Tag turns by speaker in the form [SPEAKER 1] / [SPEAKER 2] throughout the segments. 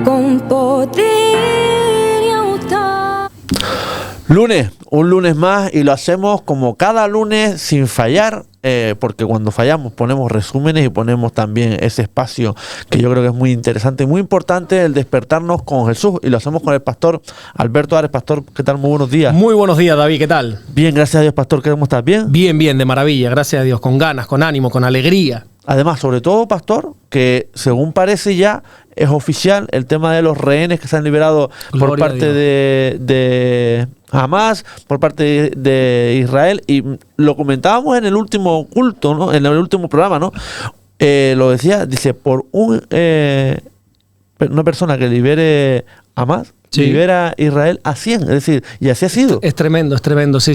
[SPEAKER 1] con poder y autoridad.
[SPEAKER 2] Lunes, un lunes más, y lo hacemos como cada lunes sin fallar, porque cuando fallamos ponemos resúmenes y ponemos también ese espacio que yo creo que es muy interesante y muy importante, el despertarnos con Jesús, y lo hacemos con el pastor Alberto Ares. Pastor, ¿qué tal? Muy buenos días.
[SPEAKER 3] Muy buenos días, David, ¿qué tal?
[SPEAKER 2] Bien, gracias a Dios, pastor. ¿Cómo estás? ¿Bien?
[SPEAKER 3] Bien, bien, de maravilla, gracias a Dios, con ganas, con ánimo, con alegría.
[SPEAKER 2] Además, sobre todo, pastor, que según parece ya es oficial el tema de los rehenes que se han liberado por parte de Hamas, por parte de Israel, y lo comentábamos en el último culto, ¿no? En el último programa, ¿no? Lo decía, dice, por una persona que libere Hamas, sí, libera Israel a 100, es decir, y así ha sido.
[SPEAKER 3] Es tremendo, sí,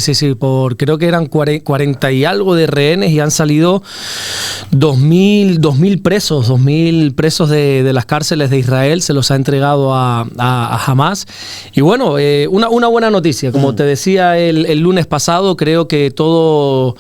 [SPEAKER 3] creo que eran 40 y algo de rehenes y han salido 2.000 presos de las cárceles de Israel, se los ha entregado a Hamas. Y bueno, una buena noticia, como te decía el lunes pasado, creo que toda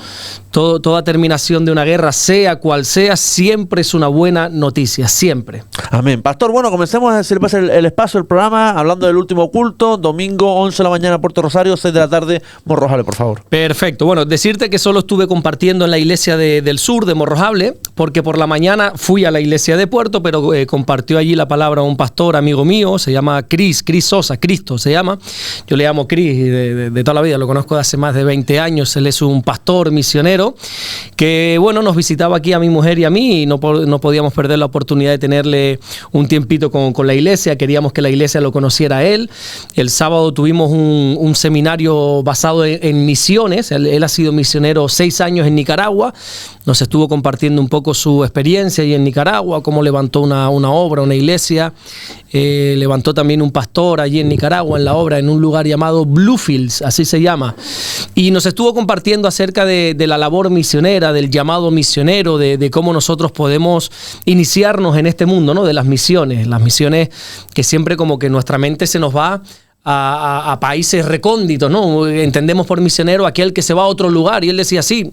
[SPEAKER 3] terminación de una guerra, sea cual sea, siempre es una buena noticia, siempre.
[SPEAKER 2] Amén. Pastor, bueno, comencemos a hacer el espacio del programa, hablando del último culto, domingo 11 de la mañana, Puerto Rosario, 6 de la tarde, Morrojable, por favor.
[SPEAKER 3] Perfecto. Bueno, decirte que solo estuve compartiendo en la iglesia del sur de Morrojable, porque por la mañana fui a la iglesia de Puerto, pero compartió allí la palabra un pastor amigo mío, se llama Cris Sosa, Cristo se llama. Yo le llamo Cris de toda la vida, lo conozco de hace más de 20 años, él es un pastor misionero que, bueno, nos visitaba aquí a mi mujer y a mí, y no podíamos perder la oportunidad de tenerle un tiempito con la iglesia. Queríamos que la iglesia lo conociera a él. El sábado tuvimos un seminario basado en misiones. Él ha sido misionero 6 años en Nicaragua. Nos estuvo compartiendo un poco su experiencia ahí en Nicaragua, cómo levantó una obra, una iglesia. Levantó también un pastor allí en Nicaragua, en la obra, en un lugar llamado Bluefields, así se llama. Y nos estuvo compartiendo acerca de la labor misionera, del llamado misionero, de cómo nosotros podemos iniciarnos en este mundo, ¿no? De las misiones que siempre como que nuestra mente se nos va a países recónditos, ¿no? Entendemos por misionero aquel que se va a otro lugar, y él decía, sí,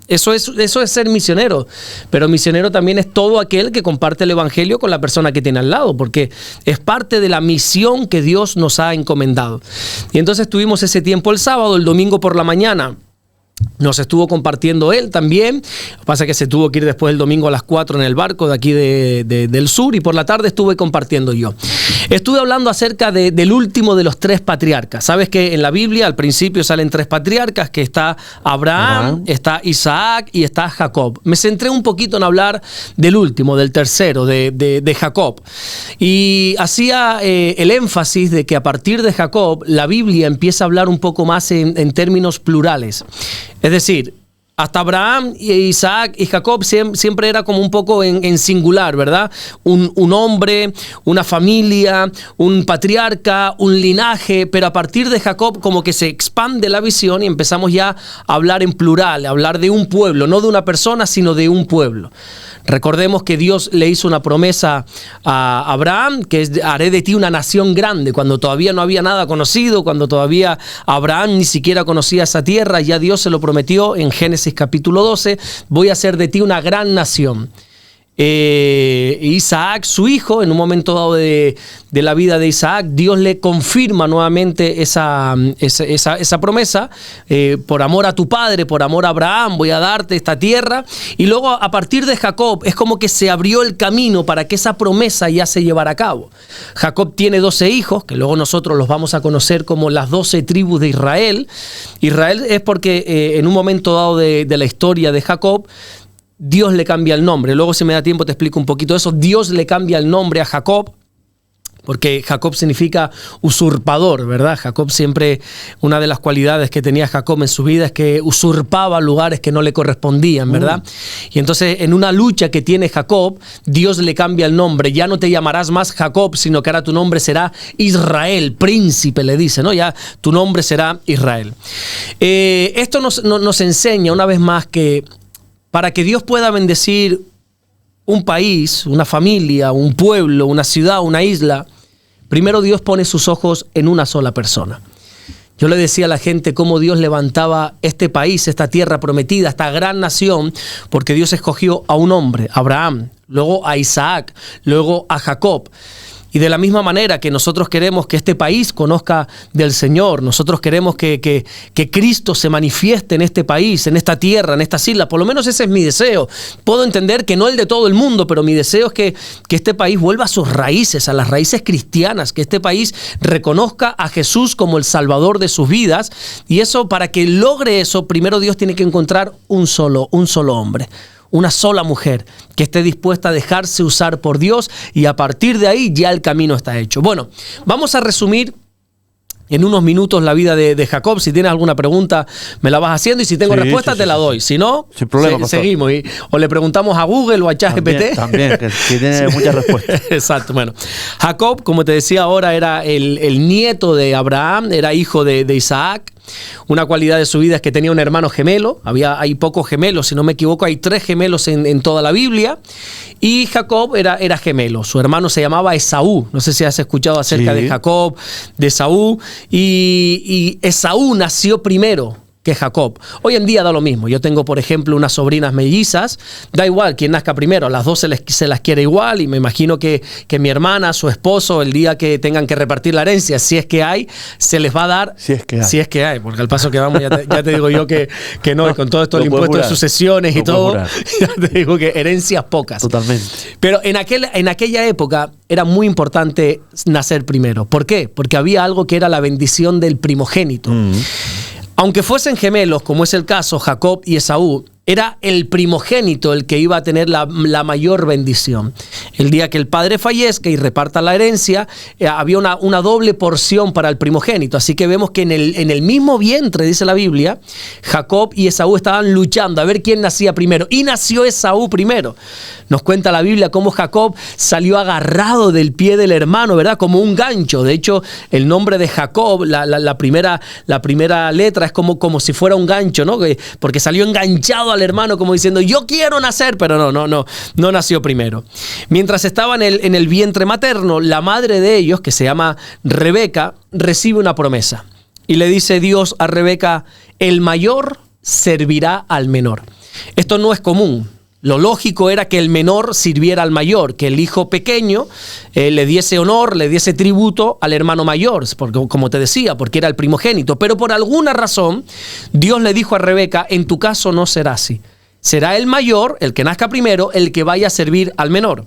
[SPEAKER 3] eso es ser misionero, pero misionero también es todo aquel que comparte el evangelio con la persona que tiene al lado, porque es parte de la misión que Dios nos ha encomendado. Y entonces tuvimos ese tiempo el sábado. El domingo por la mañana nos estuvo compartiendo él también. Lo que pasa es que se tuvo que ir después el domingo a las 4 en el barco de aquí del sur, y por la tarde estuve compartiendo yo. Estuve hablando acerca del último de los 3 patriarcas. Sabes que en la Biblia al principio salen 3 patriarcas, que está Abraham, está Isaac y está Jacob. Me centré un poquito en hablar del último, del tercero, de Jacob. Y hacía el énfasis de que a partir de Jacob la Biblia empieza a hablar un poco más en términos plurales. Es decir, hasta Abraham, Isaac y Jacob siempre era como un poco en singular, ¿verdad? Un hombre, una familia, un patriarca, un linaje, pero a partir de Jacob como que se expande la visión y empezamos ya a hablar en plural, a hablar de un pueblo, no de una persona, sino de un pueblo. Recordemos que Dios le hizo una promesa a Abraham, que es: haré de ti una nación grande, cuando todavía no había nada conocido, cuando todavía Abraham ni siquiera conocía esa tierra. Ya Dios se lo prometió en Génesis capítulo 12, voy a hacer de ti una gran nación. Isaac, su hijo, en un momento dado de la vida de Isaac, Dios le confirma nuevamente esa promesa. Por amor a tu padre, por amor a Abraham, voy a darte esta tierra. Y luego a partir de Jacob es como que se abrió el camino para que esa promesa ya se llevara a cabo. Jacob tiene 12 hijos, que luego nosotros los vamos a conocer como las 12 tribus de Israel. Israel es porque en un momento dado de la historia de Jacob, Dios le cambia el nombre. Luego, si me da tiempo, te explico un poquito eso. Dios le cambia el nombre a Jacob, porque Jacob significa usurpador, ¿verdad? Jacob siempre, una de las cualidades que tenía Jacob en su vida es que usurpaba lugares que no le correspondían, ¿verdad? Y entonces, en una lucha que tiene Jacob, Dios le cambia el nombre. Ya no te llamarás más Jacob, sino que ahora tu nombre será Israel, príncipe, le dice, ¿no? Ya tu nombre será Israel. Esto nos enseña una vez más que para que Dios pueda bendecir un país, una familia, un pueblo, una ciudad, una isla, primero Dios pone sus ojos en una sola persona. Yo le decía a la gente cómo Dios levantaba este país, esta tierra prometida, esta gran nación, porque Dios escogió a un hombre, Abraham, luego a Isaac, luego a Jacob. Y de la misma manera que nosotros queremos que este país conozca del Señor, nosotros queremos que Cristo se manifieste en este país, en esta tierra, en estas islas. Por lo menos ese es mi deseo. Puedo entender que no el de todo el mundo, pero mi deseo es que este país vuelva a sus raíces, a las raíces cristianas, que este país reconozca a Jesús como el Salvador de sus vidas. Y eso, para que logre eso, primero Dios tiene que encontrar un solo hombre, una sola mujer que esté dispuesta a dejarse usar por Dios, y a partir de ahí ya el camino está hecho. Bueno, vamos a resumir en unos minutos la vida de Jacob. Si tienes alguna pregunta, me la vas haciendo, y si tengo respuesta, te la doy. Si no,
[SPEAKER 2] sin problema,
[SPEAKER 3] seguimos. O le preguntamos a Google o a ChatGPT.
[SPEAKER 2] También, que tiene muchas respuestas.
[SPEAKER 3] Exacto. Bueno, Jacob, como te decía ahora, era el nieto de Abraham, era hijo de Isaac. Una cualidad de su vida es que tenía un hermano gemelo. Hay pocos gemelos, si no me equivoco, hay 3 gemelos en toda la Biblia. Y Jacob era gemelo. Su hermano se llamaba Esaú. No sé si has escuchado acerca de Jacob, de Esaú. Y Esaú nació primero que Jacob. Hoy en día da lo mismo. Yo tengo, por ejemplo, unas sobrinas mellizas. Da igual quién nazca primero. A las dos se las quiere igual. Y me imagino que mi hermana, su esposo, el día que tengan que repartir la herencia, si es que hay, se les va a dar.
[SPEAKER 2] Si es que hay.
[SPEAKER 3] Porque al paso que vamos, ya te digo yo que no. Y con todo esto, el impuesto de sucesiones y todo, ya te digo que herencias pocas.
[SPEAKER 2] Totalmente.
[SPEAKER 3] Pero en aquella época era muy importante nacer primero. ¿Por qué? Porque había algo que era la bendición del primogénito. Aunque fuesen gemelos, como es el caso Jacob y Esaú, era el primogénito el que iba a tener la mayor bendición. El día que el padre fallezca y reparta la herencia, había una doble porción para el primogénito. Así que vemos que en el mismo vientre, dice la Biblia, Jacob y Esaú estaban luchando a ver quién nacía primero. Y nació Esaú primero. Nos cuenta la Biblia cómo Jacob salió agarrado del pie del hermano, ¿verdad? Como un gancho. De hecho, el nombre de Jacob, la primera letra es como si fuera un gancho, ¿no? Porque salió enganchado al hermano, como diciendo, yo quiero nacer, pero no nació primero. Mientras estaba en el vientre materno, la madre de ellos, que se llama Rebeca, recibe una promesa. Y le dice Dios a Rebeca, el mayor servirá al menor. Esto no es común. Lo lógico era que el menor sirviera al mayor, que el hijo pequeño le diese honor, le diese tributo al hermano mayor, porque, como te decía, porque era el primogénito. Pero por alguna razón, Dios le dijo a Rebeca, en tu caso no será así. Será el mayor, el que nazca primero, el que vaya a servir al menor.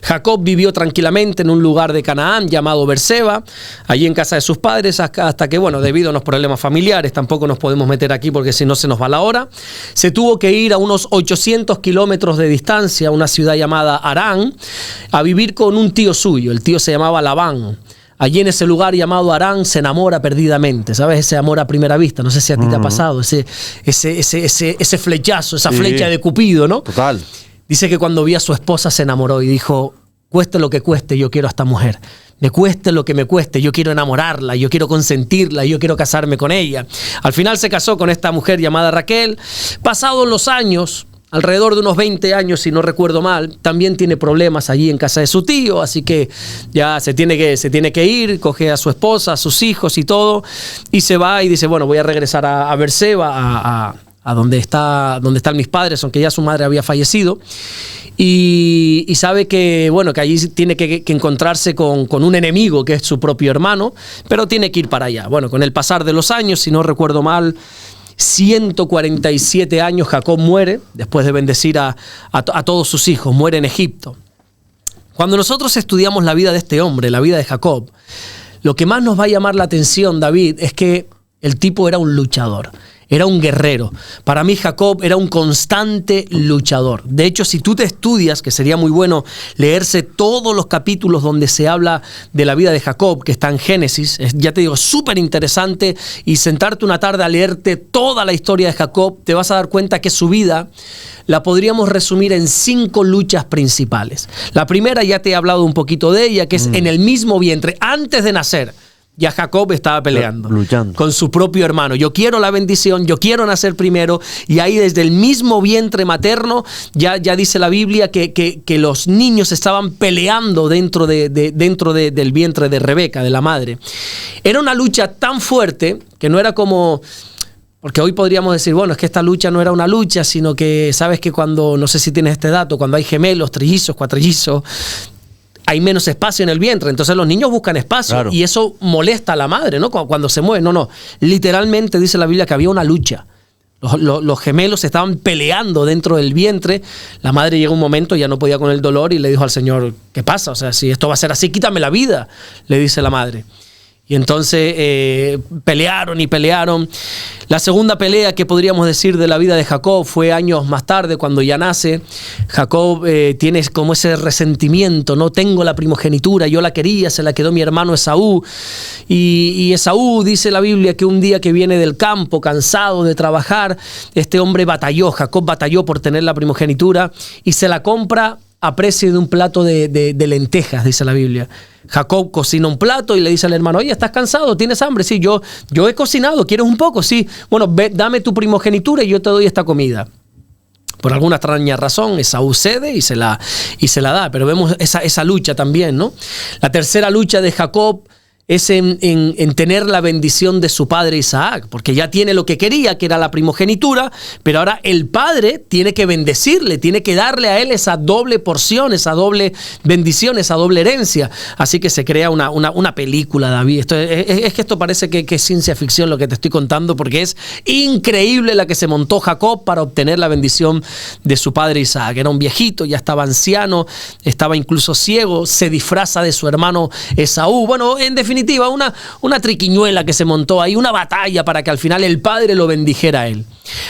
[SPEAKER 3] Jacob vivió tranquilamente en un lugar de Canaán llamado Berseba, allí en casa de sus padres, hasta que, bueno, debido a unos problemas familiares, tampoco nos podemos meter aquí porque si no se nos va la hora, se tuvo que ir a unos 800 kilómetros de distancia a una ciudad llamada Harán, a vivir con un tío suyo. El tío se llamaba Labán. Allí en ese lugar llamado Harán se enamora perdidamente, ¿sabes? Ese amor a primera vista, no sé si a ti te ha pasado, ese flechazo, esa flecha de Cupido, ¿no?
[SPEAKER 2] Total.
[SPEAKER 3] Dice que cuando vio a su esposa se enamoró y dijo, cueste lo que cueste, yo quiero a esta mujer. Me cueste lo que me cueste, yo quiero enamorarla, yo quiero consentirla, yo quiero casarme con ella. Al final se casó con esta mujer llamada Raquel. Pasados los años, alrededor de unos 20 años, si no recuerdo mal, también tiene problemas allí en casa de su tío, así que ya se tiene que ir, coge a su esposa, a sus hijos y todo, y se va y dice, bueno, voy a regresar a Berseba, a donde están mis padres, aunque ya su madre había fallecido. Y sabe que, bueno, que allí tiene que encontrarse con un enemigo que es su propio hermano, pero tiene que ir para allá. Bueno, con el pasar de los años, si no recuerdo mal, 147 años Jacob muere, después de bendecir a todos sus hijos, muere en Egipto. Cuando nosotros estudiamos la vida de este hombre, la vida de Jacob, lo que más nos va a llamar la atención, David, es que el tipo era un luchador. Era un guerrero. Para mí Jacob era un constante luchador. De hecho, si tú te estudias, que sería muy bueno leerse todos los capítulos donde se habla de la vida de Jacob, que está en Génesis, ya te digo, súper interesante, y sentarte una tarde a leerte toda la historia de Jacob, te vas a dar cuenta que su vida la podríamos resumir en 5 luchas principales. La primera ya te he hablado un poquito de ella, que es en el mismo vientre, antes de nacer. Ya Jacob estaba peleando, luchando con su propio hermano. Yo quiero la bendición, yo quiero nacer primero. Y ahí desde el mismo vientre materno, ya dice la Biblia que los niños estaban peleando dentro del vientre de Rebeca, de la madre. Era una lucha tan fuerte que no era como... Porque hoy podríamos decir, bueno, es que esta lucha no era una lucha, sino que sabes que cuando, no sé si tienes este dato, cuando hay gemelos, trillizos, cuatrillizos, hay menos espacio en el vientre, entonces los niños buscan espacio,
[SPEAKER 2] Claro.
[SPEAKER 3] y eso molesta a la madre, ¿no? Cuando se mueve. No, literalmente dice la Biblia que había una lucha. Los gemelos estaban peleando dentro del vientre. La madre llegó un momento, ya no podía con el dolor, y le dijo al Señor: ¿qué pasa? O sea, si esto va a ser así, quítame la vida, le dice la madre. Y entonces pelearon y pelearon. La segunda pelea que podríamos decir de la vida de Jacob fue años más tarde, cuando ya nace. Jacob tiene como ese resentimiento: no tengo la primogenitura, yo la quería, se la quedó mi hermano Esaú. Y Esaú, dice la Biblia, que un día que viene del campo, cansado de trabajar, este hombre batalló, Jacob batalló por tener la primogenitura, y se la compra a precio de un plato de lentejas, dice la Biblia. Jacob cocina un plato y le dice al hermano: oye, ¿estás cansado? ¿Tienes hambre? Sí, yo he cocinado, ¿quieres un poco? Sí, bueno, ve, dame tu primogenitura y yo te doy esta comida. Por alguna extraña razón, Esaú cede y se la da, pero vemos esa lucha también, ¿no? La tercera lucha de Jacob es en tener la bendición de su padre Isaac, porque ya tiene lo que quería, que era la primogenitura, pero ahora el padre tiene que bendecirle, tiene que darle a él esa doble porción, esa doble bendición, esa doble herencia. Así que se crea una película, David. Es que esto parece que es ciencia ficción lo que te estoy contando, porque es increíble la que se montó Jacob para obtener la bendición de su padre Isaac. Era un viejito, ya estaba anciano, estaba incluso ciego, se disfraza de su hermano Esaú. Bueno, en definitiva, una triquiñuela que se montó ahí, una batalla para que al final el padre lo bendijera a él.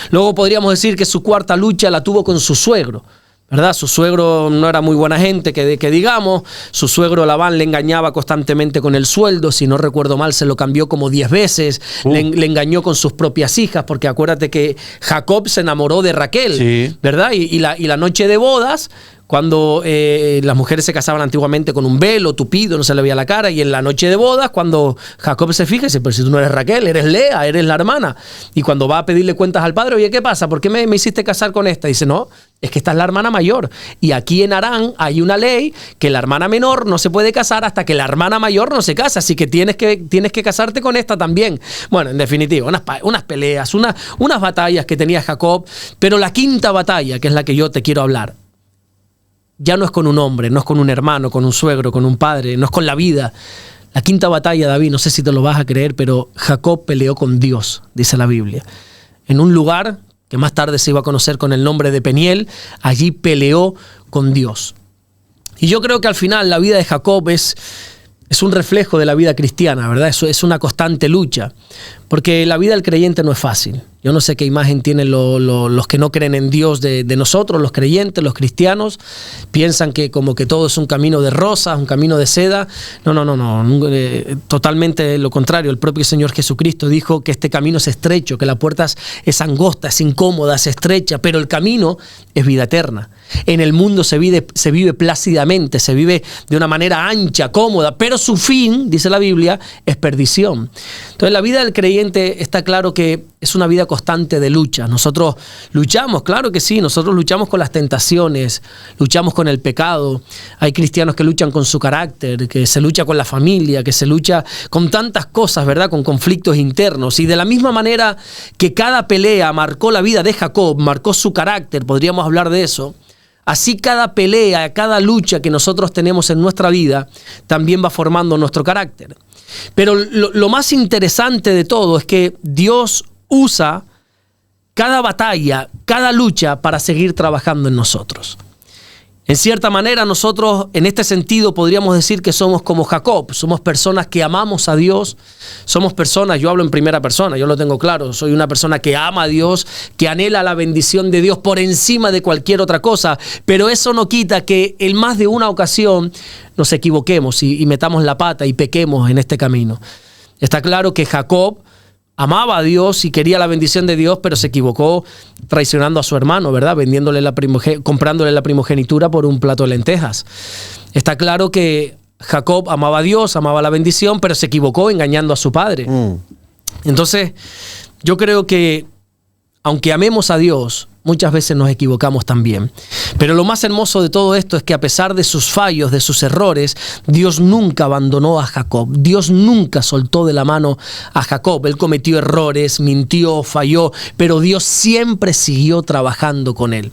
[SPEAKER 3] Luego podríamos decir que su cuarta lucha la tuvo con su suegro, ¿verdad? Su suegro no era muy buena gente, que digamos. Su suegro Labán le engañaba constantemente con el sueldo. Si no recuerdo mal, se lo cambió como 10 veces. Le engañó con sus propias hijas, porque acuérdate que Jacob se enamoró de Raquel,
[SPEAKER 2] Sí.
[SPEAKER 3] ¿verdad? Y la noche de bodas, cuando las mujeres se casaban antiguamente con un velo tupido, no se le veía la cara, y en la noche de bodas, cuando Jacob se fija, dice: pero si tú no eres Raquel, eres Lea, eres la hermana. Y cuando va a pedirle cuentas al padre: oye, ¿qué pasa? ¿Por qué me hiciste casar con esta? Dice: no, es que esta es la hermana mayor. Y aquí en Harán hay una ley que la hermana menor no se puede casar hasta que la hermana mayor no se casa, así que tienes que casarte con esta también. Bueno, en definitiva, unas peleas, unas batallas que tenía Jacob, pero la quinta batalla, que es la que yo te quiero hablar, ya no es con un hombre, no es con un hermano, con un suegro, con un padre, no es con la vida. La quinta batalla, David, no sé si te lo vas a creer, pero Jacob peleó con Dios, dice la Biblia. En un lugar que más tarde se iba a conocer con el nombre de Peniel, allí peleó con Dios. Y yo creo que al final la vida de Jacob es un reflejo de la vida cristiana, ¿verdad? Eso es una constante lucha, porque la vida del creyente no es fácil. Yo no sé qué imagen tienen los que no creen en Dios de nosotros, los creyentes, los cristianos. Piensan que como que todo es un camino de rosas, un camino de seda. No. Totalmente lo contrario. El propio Señor Jesucristo dijo que este camino es estrecho, que la puerta es angosta, es incómoda, es estrecha, pero el camino es vida eterna. En el mundo se vive plácidamente, se vive de una manera ancha, cómoda, pero su fin, dice la Biblia, es perdición. Entonces la vida del creyente está claro que es una vida constante de lucha. Nosotros luchamos, claro que sí, nosotros luchamos con las tentaciones, luchamos con el pecado. Hay cristianos que luchan con su carácter, que se lucha con la familia, que se lucha con tantas cosas, ¿verdad? Con conflictos internos. Y de la misma manera que cada pelea marcó la vida de Jacob, marcó su carácter, podríamos hablar de eso. Así cada pelea, cada lucha que nosotros tenemos en nuestra vida también va formando nuestro carácter. Pero lo más interesante de todo es que Dios usa cada batalla, cada lucha para seguir trabajando en nosotros. En cierta manera, nosotros en este sentido podríamos decir que somos como Jacob, somos personas que amamos a Dios, somos personas, yo hablo en primera persona, yo lo tengo claro, soy una persona que ama a Dios, que anhela la bendición de Dios por encima de cualquier otra cosa, pero eso no quita que en más de una ocasión nos equivoquemos y metamos la pata y pequemos en este camino. Está claro que Jacob amaba a Dios y quería la bendición de Dios, pero se equivocó traicionando a su hermano, ¿verdad? Comprándole la primogenitura por un plato de lentejas. Está claro que Jacob amaba a Dios, amaba la bendición, pero se equivocó engañando a su padre. Entonces, yo creo que aunque amemos a Dios, muchas veces nos equivocamos también. Pero lo más hermoso de todo esto es que a pesar de sus fallos, de sus errores, Dios nunca abandonó a Jacob. Dios nunca soltó de la mano a Jacob. Él cometió errores, mintió, falló, pero Dios siempre siguió trabajando con él.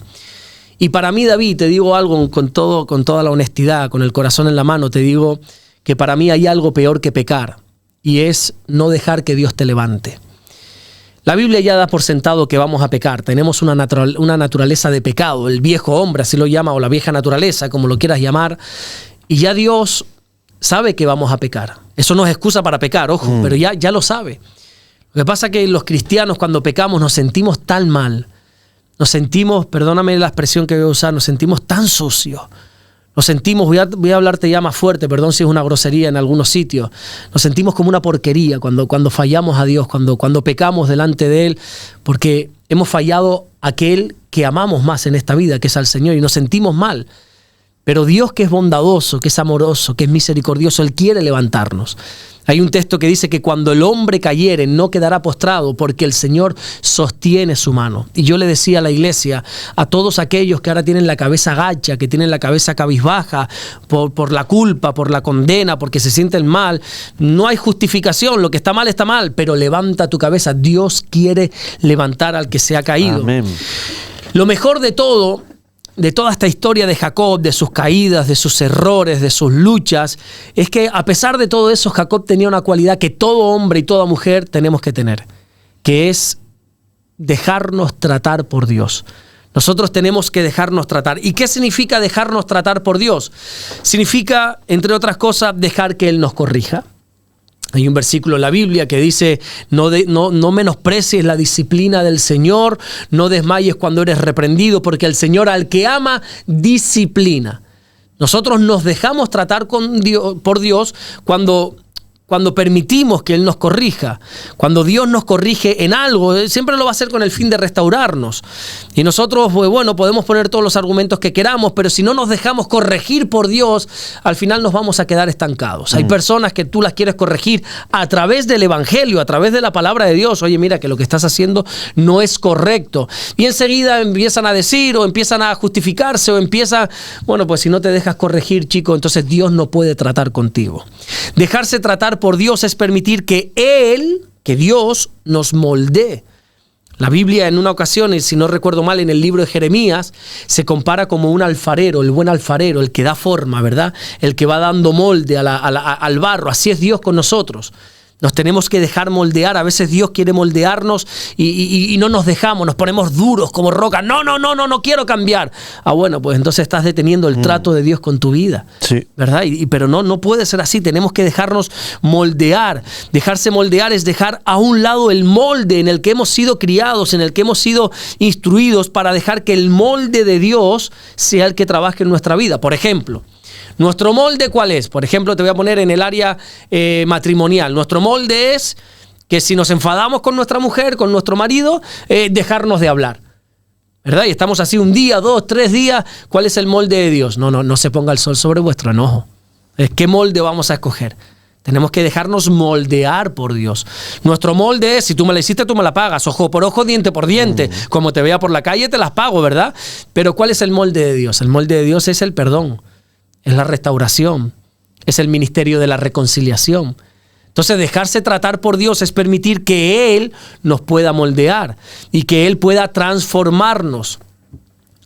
[SPEAKER 3] Y para mí, David, te digo algo con toda la honestidad, con el corazón en la mano, te digo que para mí hay algo peor que pecar, y es no dejar que Dios te levante. La Biblia ya da por sentado que vamos a pecar. Tenemos una naturaleza de pecado, el viejo hombre, así lo llama, o la vieja naturaleza, como lo quieras llamar. Y ya Dios sabe que vamos a pecar. Eso no es excusa para pecar, ojo, pero ya lo sabe. Lo que pasa es que los cristianos cuando pecamos nos sentimos tan mal. Nos sentimos, perdóname la expresión que voy a usar, nos sentimos tan sucios. Nos sentimos, voy a hablarte ya más fuerte, perdón si es una grosería en algunos sitios, nos sentimos como una porquería cuando fallamos a Dios, cuando pecamos delante de Él, porque hemos fallado a aquel que amamos más en esta vida, que es al Señor, y nos sentimos mal. Pero Dios, que es bondadoso, que es amoroso, que es misericordioso, Él quiere levantarnos. Hay un texto que dice que cuando el hombre cayere no quedará postrado porque el Señor sostiene su mano. Y yo le decía a la iglesia, a todos aquellos que ahora tienen la cabeza gacha, que tienen la cabeza cabizbaja por la culpa, por la condena, porque se sienten mal, no hay justificación, lo que está mal, pero levanta tu cabeza. Dios quiere levantar al que se ha caído.
[SPEAKER 2] Amén.
[SPEAKER 3] Lo mejor de todo, de toda esta historia de Jacob, de sus caídas, de sus errores, de sus luchas, es que a pesar de todo eso, Jacob tenía una cualidad que todo hombre y toda mujer tenemos que tener, que es dejarnos tratar por Dios. Nosotros tenemos que dejarnos tratar. ¿Y qué significa dejarnos tratar por Dios? Significa, entre otras cosas, dejar que Él nos corrija. Hay un versículo en la Biblia que dice, no menosprecies la disciplina del Señor, no desmayes cuando eres reprendido, porque el Señor al que ama, disciplina. Nosotros nos dejamos tratar por Dios cuando permitimos que Él nos corrija. Cuando Dios nos corrige en algo, Él siempre lo va a hacer con el fin de restaurarnos. Y nosotros, pues bueno, podemos poner todos los argumentos que queramos, pero si no nos dejamos corregir por Dios, al final nos vamos a quedar estancados. Hay personas que tú las quieres corregir a través del Evangelio, a través de la palabra de Dios. Oye, mira que lo que estás haciendo no es correcto. Y enseguida empiezan a decir o empiezan a justificarse o empiezan, bueno, pues si no te dejas corregir, chico, entonces Dios no puede tratar contigo. Dejarse tratar por Dios es permitir que Dios nos moldee. La Biblia en una ocasión, y si no recuerdo mal, en el libro de Jeremías, se compara como un alfarero, el buen alfarero, el que da forma, ¿verdad? El que va dando molde al barro. Así es Dios con nosotros. Nos tenemos que dejar moldear. A veces Dios quiere moldearnos y no nos dejamos, nos ponemos duros como roca. No quiero cambiar. Bueno, pues entonces estás deteniendo el trato de Dios con tu vida.
[SPEAKER 2] Sí.
[SPEAKER 3] ¿Verdad? Pero no puede ser así. Tenemos que dejarnos moldear. Dejarse moldear es dejar a un lado el molde en el que hemos sido criados, en el que hemos sido instruidos, para dejar que el molde de Dios sea el que trabaje en nuestra vida. Por ejemplo, ¿nuestro molde cuál es? Por ejemplo, te voy a poner en el área matrimonial. Nuestro molde es que si nos enfadamos con nuestra mujer, con nuestro marido, dejarnos de hablar. ¿Verdad? Y estamos así un día, 2, 3 días. ¿Cuál es el molde de Dios? No se ponga el sol sobre vuestro enojo. ¿Qué molde vamos a escoger? Tenemos que dejarnos moldear por Dios. Nuestro molde es, si tú me la hiciste, tú me la pagas. Ojo por ojo, diente por diente. Como te vea por la calle, te las pago, ¿verdad? Pero ¿cuál es el molde de Dios? El molde de Dios es el perdón. Es la restauración, es el ministerio de la reconciliación. Entonces, dejarse tratar por Dios es permitir que Él nos pueda moldear y que Él pueda transformarnos.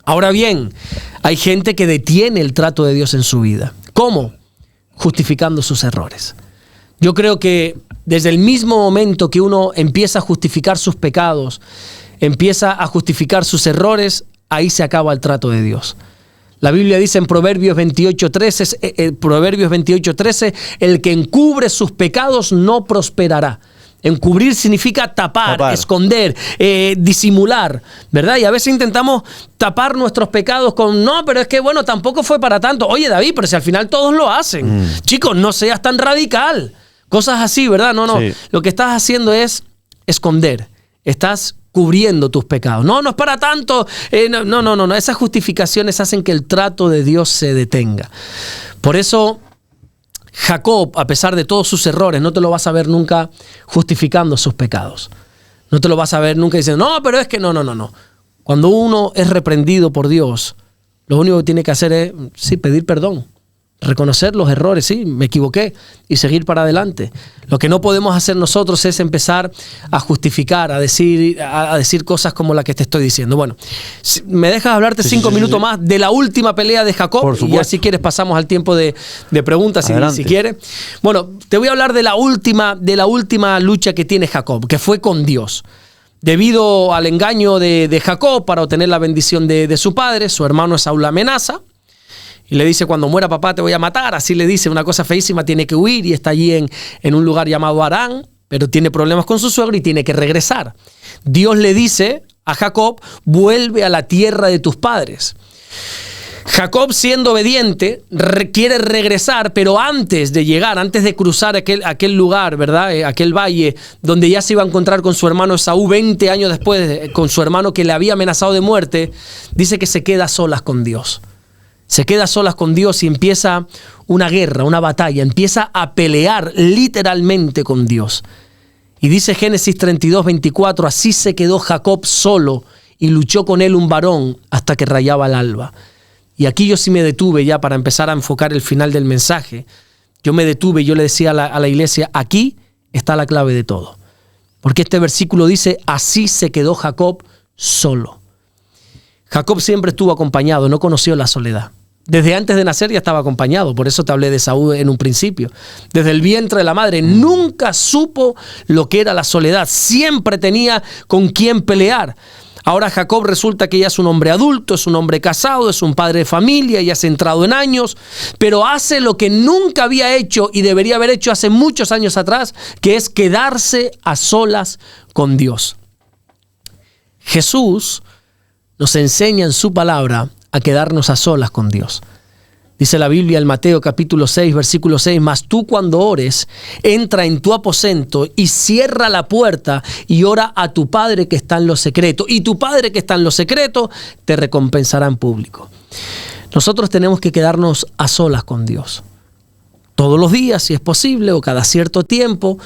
[SPEAKER 3] Ahora bien, hay gente que detiene el trato de Dios en su vida. ¿Cómo? Justificando sus errores. Yo creo que desde el mismo momento que uno empieza a justificar sus pecados, empieza a justificar sus errores, ahí se acaba el trato de Dios. La Biblia dice en Proverbios 28:13, el que encubre sus pecados no prosperará. Encubrir significa tapar, esconder, disimular, ¿verdad? Y a veces intentamos tapar nuestros pecados con, no, pero es que bueno, tampoco fue para tanto. Oye, David, pero si al final todos lo hacen. Chicos, no seas tan radical. Cosas así, ¿verdad? No. Sí. Lo que estás haciendo es esconder. Estás cubriendo tus pecados. No es para tanto. No. Esas justificaciones hacen que el trato de Dios se detenga. Por eso, Jacob, a pesar de todos sus errores, no te lo vas a ver nunca justificando sus pecados. No te lo vas a ver nunca diciendo, no, pero es que no. Cuando uno es reprendido por Dios, lo único que tiene que hacer es, sí, pedir perdón. reconocer los errores, sí, me equivoqué, y seguir para adelante. Lo que no podemos hacer nosotros es empezar a justificar, a decir cosas como la que te estoy diciendo. Bueno, ¿me dejas hablarte 5 minutos más de la última pelea de Jacob?
[SPEAKER 2] Por supuesto.
[SPEAKER 3] Y así quieres pasamos al tiempo de preguntas, si quieres. Bueno, te voy a hablar de la última lucha que tiene Jacob, que fue con Dios. Debido al engaño de Jacob para obtener la bendición de su padre, su hermano Esaú la amenaza y le dice: cuando muera papá te voy a matar. Así le dice, una cosa feísima, tiene que huir y está allí en un lugar llamado Harán, pero tiene problemas con su suegro y tiene que regresar. Dios le dice a Jacob: vuelve a la tierra de tus padres. Jacob, siendo obediente, quiere regresar, pero antes de llegar, antes de cruzar aquel lugar, ¿verdad? Aquel valle donde ya se iba a encontrar con su hermano Esaú 20 años después, con su hermano que le había amenazado de muerte, dice que se queda a solas con Dios. Se queda a solas con Dios y empieza una guerra, una batalla, empieza a pelear literalmente con Dios. Y dice Génesis 32:24, así se quedó Jacob solo y luchó con él un varón hasta que rayaba el alba. Y aquí yo sí me detuve ya para empezar a enfocar el final del mensaje. Yo me detuve y yo le decía a la iglesia, aquí está la clave de todo. Porque este versículo dice, así se quedó Jacob solo. Jacob siempre estuvo acompañado, no conoció la soledad. Desde antes de nacer ya estaba acompañado, por eso te hablé de Esaú en un principio. Desde el vientre de la madre nunca supo lo que era la soledad, siempre tenía con quién pelear. Ahora Jacob resulta que ya es un hombre adulto, es un hombre casado, es un padre de familia, ya es entrado en años, pero hace lo que nunca había hecho y debería haber hecho hace muchos años atrás, que es quedarse a solas con Dios. Jesús nos enseña en su palabra a quedarnos a solas con Dios. Dice la Biblia en Mateo capítulo 6, versículo 6, mas tú cuando ores, entra en tu aposento y cierra la puerta y ora a tu Padre que está en lo secreto. Y tu Padre que está en lo secreto te recompensará en público. Nosotros tenemos que quedarnos a solas con Dios. Todos los días, si es posible, o cada cierto tiempo.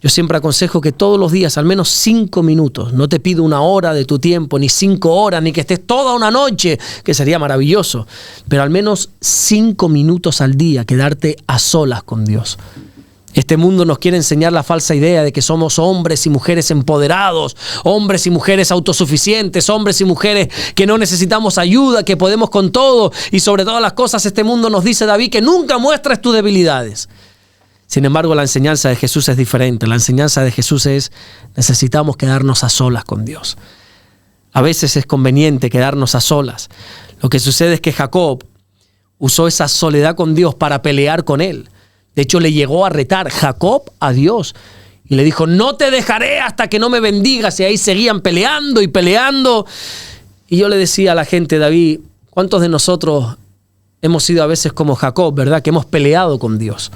[SPEAKER 3] Yo siempre aconsejo que todos los días, al menos 5 minutos, no te pido 1 hora de tu tiempo, ni 5 horas, ni que estés toda una noche, que sería maravilloso, pero al menos 5 minutos al día, quedarte a solas con Dios. Este mundo nos quiere enseñar la falsa idea de que somos hombres y mujeres empoderados, hombres y mujeres autosuficientes, hombres y mujeres que no necesitamos ayuda, que podemos con todo, y sobre todas las cosas este mundo nos dice, David, que nunca muestres tus debilidades. Sin embargo, la enseñanza de Jesús es diferente. La enseñanza de Jesús es, necesitamos quedarnos a solas con Dios. A veces es conveniente quedarnos a solas. Lo que sucede es que Jacob usó esa soledad con Dios para pelear con él. De hecho, le llegó a retar Jacob a Dios y le dijo, no te dejaré hasta que no me bendigas. Y ahí seguían peleando y peleando. Y yo le decía a la gente, David, ¿cuántos de nosotros hemos sido a veces como Jacob, verdad? Que hemos peleado con Dios.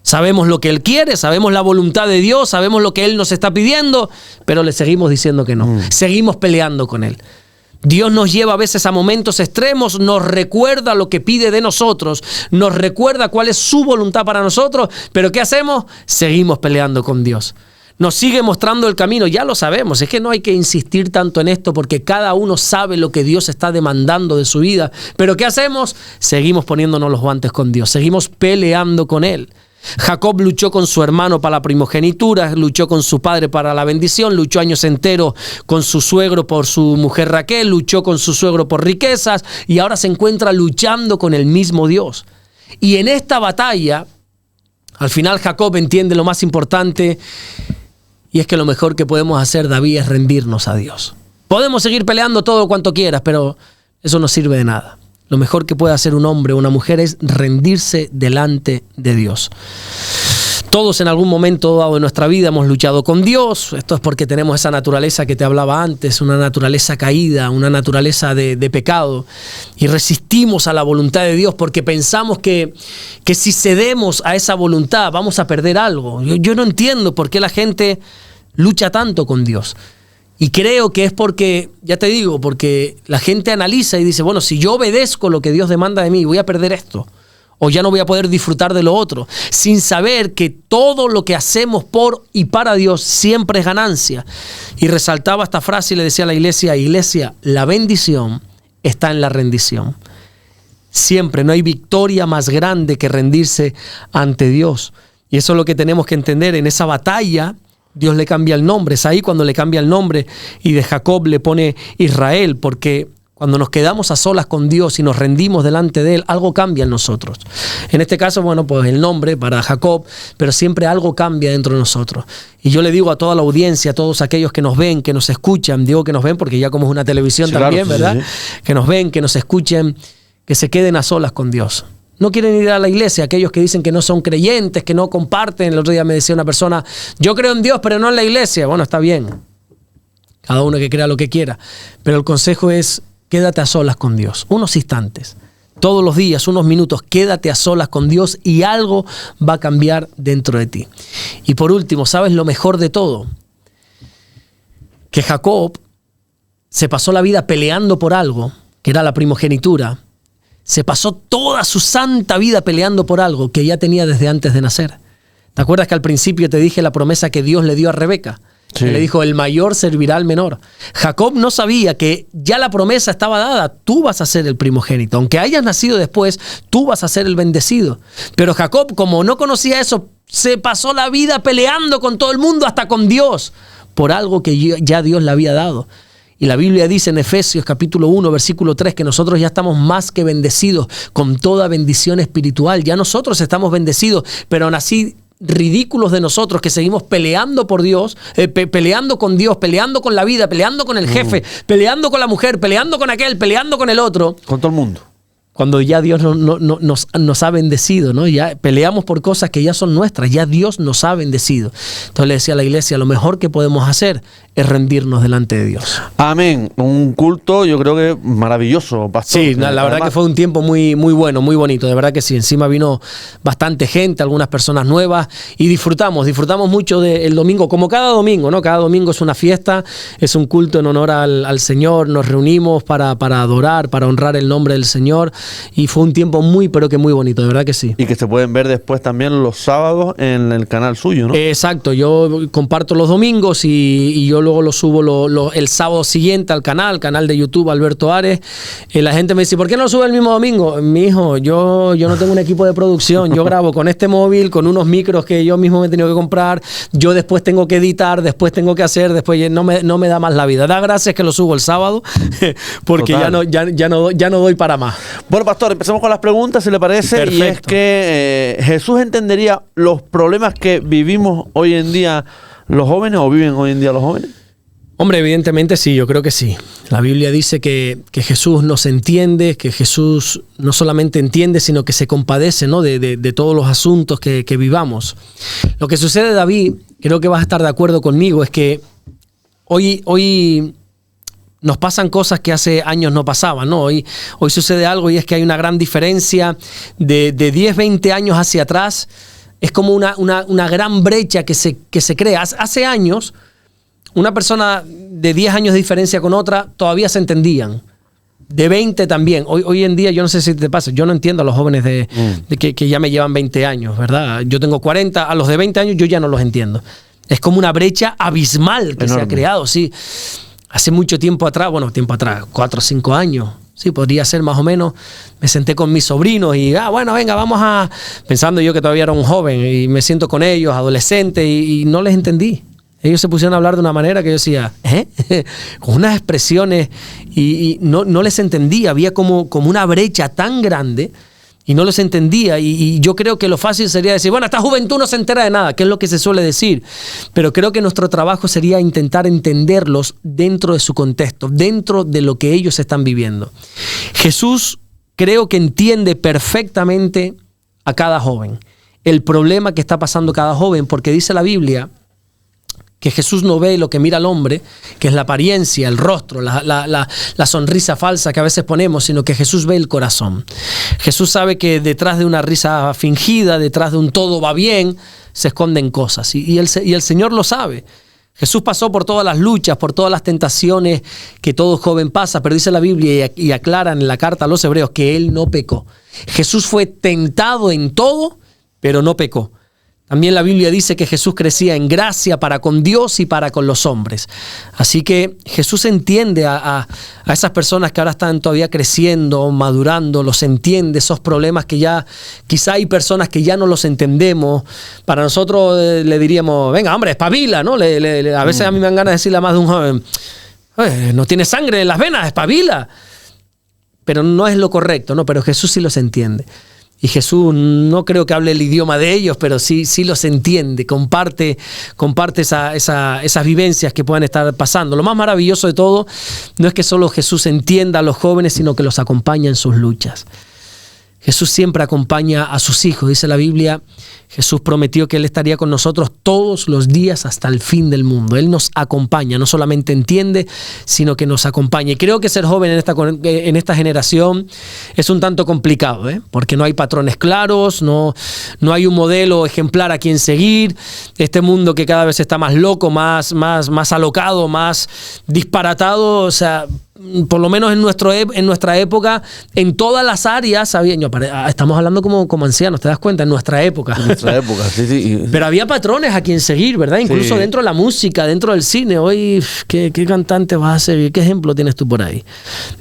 [SPEAKER 3] Sabemos lo que Él quiere, sabemos la voluntad de Dios, sabemos lo que Él nos está pidiendo, pero le seguimos diciendo que no. Seguimos peleando con Él. Dios nos lleva a veces a momentos extremos, nos recuerda lo que pide de nosotros, nos recuerda cuál es su voluntad para nosotros, pero ¿qué hacemos? Seguimos peleando con Dios. Nos sigue mostrando el camino, ya lo sabemos, es que no hay que insistir tanto en esto porque cada uno sabe lo que Dios está demandando de su vida, pero ¿qué hacemos? Seguimos poniéndonos los guantes con Dios, seguimos peleando con Él. Jacob luchó con su hermano para la primogenitura, luchó con su padre para la bendición, luchó años enteros con su suegro por su mujer Raquel, luchó con su suegro por riquezas y ahora se encuentra luchando con el mismo Dios. Y en esta batalla, al final Jacob entiende lo más importante y es que lo mejor que podemos hacer, David, es rendirnos a Dios. Podemos seguir peleando todo cuanto quieras, pero eso no sirve de nada. Lo mejor que puede hacer un hombre o una mujer es rendirse delante de Dios. Todos en algún momento dado de nuestra vida hemos luchado con Dios. Esto es porque tenemos esa naturaleza que te hablaba antes, una naturaleza caída, una naturaleza de pecado. Y resistimos a la voluntad de Dios porque pensamos que si cedemos a esa voluntad vamos a perder algo. Yo no entiendo por qué la gente lucha tanto con Dios. Y creo que es porque, ya te digo, porque la gente analiza y dice, bueno, si yo obedezco lo que Dios demanda de mí, voy a perder esto. O ya no voy a poder disfrutar de lo otro. Sin saber que todo lo que hacemos por y para Dios siempre es ganancia. Y resaltaba esta frase y le decía a la iglesia, la bendición está en la rendición. Siempre, no hay victoria más grande que rendirse ante Dios. Y eso es lo que tenemos que entender. En esa batalla, Dios le cambia el nombre. Es ahí cuando le cambia el nombre y de Jacob le pone Israel, porque cuando nos quedamos a solas con Dios y nos rendimos delante de Él, algo cambia en nosotros. En este caso, bueno, pues el nombre para Jacob, pero siempre algo cambia dentro de nosotros. Y yo le digo a toda la audiencia, a todos aquellos que nos ven, que nos escuchan, digo que nos ven porque ya como es una televisión también, claro, ¿verdad? Sí. Que nos ven, que nos escuchen, que se queden a solas con Dios. No quieren ir a la iglesia, aquellos que dicen que no son creyentes, que no comparten. El otro día me decía una persona, yo creo en Dios, pero no en la iglesia. Bueno, está bien. Cada uno que crea lo que quiera. Pero el consejo es, quédate a solas con Dios. Unos instantes. Todos los días, unos minutos, quédate a solas con Dios y algo va a cambiar dentro de ti. Y por último, ¿sabes lo mejor de todo? Que Jacob se pasó la vida peleando por algo, que era la primogenitura. Se pasó toda su santa vida peleando por algo que ya tenía desde antes de nacer. ¿Te acuerdas que al principio te dije la promesa que Dios le dio a Rebeca? Sí. Que le dijo, el mayor servirá al menor. Jacob no sabía que ya la promesa estaba dada. Tú vas a ser el primogénito. Aunque hayas nacido después, tú vas a ser el bendecido. Pero Jacob, como no conocía eso, se pasó la vida peleando con todo el mundo, hasta con Dios, por algo que ya Dios le había dado. Y la Biblia dice en Efesios capítulo 1, versículo 3, que nosotros ya estamos más que bendecidos con toda bendición espiritual. Ya nosotros estamos bendecidos, pero aún así ridículos de nosotros que seguimos peleando por Dios, peleando con Dios, peleando con la vida, peleando con el jefe, peleando con la mujer, peleando con aquel, peleando con el otro.
[SPEAKER 2] Con todo el mundo.
[SPEAKER 3] Cuando ya Dios nos ha bendecido, ¿no? Ya peleamos por cosas que ya son nuestras, ya Dios nos ha bendecido. Entonces le decía a la iglesia, lo mejor que podemos hacer es rendirnos delante de Dios.
[SPEAKER 2] Amén. Un culto, yo creo que maravilloso, pastor.
[SPEAKER 3] Sí, la verdad que fue un tiempo muy bueno, muy bonito. De verdad que sí. Encima vino bastante gente, algunas personas nuevas, y disfrutamos mucho del domingo, como cada domingo, ¿no? Cada domingo es una fiesta, es un culto en honor al Señor. Nos reunimos para adorar, para honrar el nombre del Señor. Y fue un tiempo pero que muy bonito, de verdad que sí.
[SPEAKER 2] Y que se pueden ver después también los sábados en el canal suyo, ¿no?
[SPEAKER 3] Exacto, yo comparto los domingos y yo luego lo subo el sábado siguiente al canal de YouTube Alberto Ares. La gente me dice, ¿por qué no lo sube el mismo domingo? Mi hijo, yo no tengo un equipo de producción, yo grabo con este móvil, con unos micros que yo mismo me he tenido que comprar, yo después tengo que editar, después tengo que hacer, después no me da más la vida. Da gracias que lo subo el sábado, porque ya no doy para más.
[SPEAKER 2] Bueno, pastor, empecemos con las preguntas, si le parece. Perfecto. Y es que Jesús entendería los problemas que vivimos hoy en día los jóvenes, o viven hoy en día los jóvenes.
[SPEAKER 3] Hombre, evidentemente sí, yo creo que sí. La Biblia dice que Jesús nos entiende, que Jesús no solamente entiende, sino que se compadece, ¿no? de todos los asuntos que vivamos. Lo que sucede, David, creo que vas a estar de acuerdo conmigo, es que hoy nos pasan cosas que hace años no pasaban, ¿no? Hoy sucede algo, y es que hay una gran diferencia de 10, 20 años hacia atrás. Es como una gran brecha que se crea. Hace años, una persona de 10 años de diferencia con otra todavía se entendían. De 20 también. Hoy en día, yo no sé si te pasa, yo no entiendo a los jóvenes que ya me llevan 20 años, ¿verdad? Yo tengo 40, a los de 20 años yo ya no los entiendo. Es como una brecha abismal que enorme se ha creado, sí. Hace mucho tiempo atrás, 4 o 5 años, sí, podría ser más o menos, me senté con mis sobrinos y, venga, vamos a... Pensando yo que todavía era un joven, y me siento con ellos, adolescentes, y no les entendí. Ellos se pusieron a hablar de una manera que yo decía, con unas expresiones, y no les entendía. Había como una brecha tan grande y no los entendía. Y yo creo que lo fácil sería decir, esta juventud no se entera de nada, que es lo que se suele decir. Pero creo que nuestro trabajo sería intentar entenderlos dentro de su contexto, dentro de lo que ellos están viviendo. Jesús creo que entiende perfectamente a cada joven, el problema que está pasando cada joven, porque dice la Biblia que Jesús no ve lo que mira el hombre, que es la apariencia, el rostro, la sonrisa falsa que a veces ponemos, sino que Jesús ve el corazón. Jesús sabe que detrás de una risa fingida, detrás de un todo va bien, se esconden cosas. Y el Señor lo sabe. Jesús pasó por todas las luchas, por todas las tentaciones que todo joven pasa, pero dice la Biblia y aclara en la carta a los hebreos que Él no pecó. Jesús fue tentado en todo, pero no pecó. También la Biblia dice que Jesús crecía en gracia para con Dios y para con los hombres. Así que Jesús entiende a esas personas que ahora están todavía creciendo, madurando, los entiende, esos problemas que ya, quizá hay personas que ya no los entendemos. Para nosotros le diríamos, venga hombre, espabila, ¿no? A veces a mí me dan ganas de decirle a más de un joven, no tiene sangre en las venas, espabila. Pero no es lo correcto, ¿no? Pero Jesús sí los entiende. Y Jesús no creo que hable el idioma de ellos, pero sí los entiende, comparte esas vivencias que puedan estar pasando. Lo más maravilloso de todo no es que solo Jesús entienda a los jóvenes, sino que los acompaña en sus luchas. Jesús siempre acompaña a sus hijos. Dice la Biblia, Jesús prometió que Él estaría con nosotros todos los días hasta el fin del mundo. Él nos acompaña, no solamente entiende, sino que nos acompaña. Y creo que ser joven en esta generación es un tanto complicado, porque no hay patrones claros, no hay un modelo ejemplar a quien seguir. Este mundo que cada vez está más loco, más alocado, más disparatado, o sea, por lo menos en nuestra época, en todas las áreas, estamos hablando como ancianos, ¿te das cuenta? En nuestra época.
[SPEAKER 2] En nuestra época, sí.
[SPEAKER 3] Pero había patrones a quien seguir, ¿verdad? Incluso
[SPEAKER 2] sí.
[SPEAKER 3] Dentro de la música, dentro del cine. Hoy, ¿qué cantante vas a seguir? ¿Qué ejemplo tienes tú por ahí?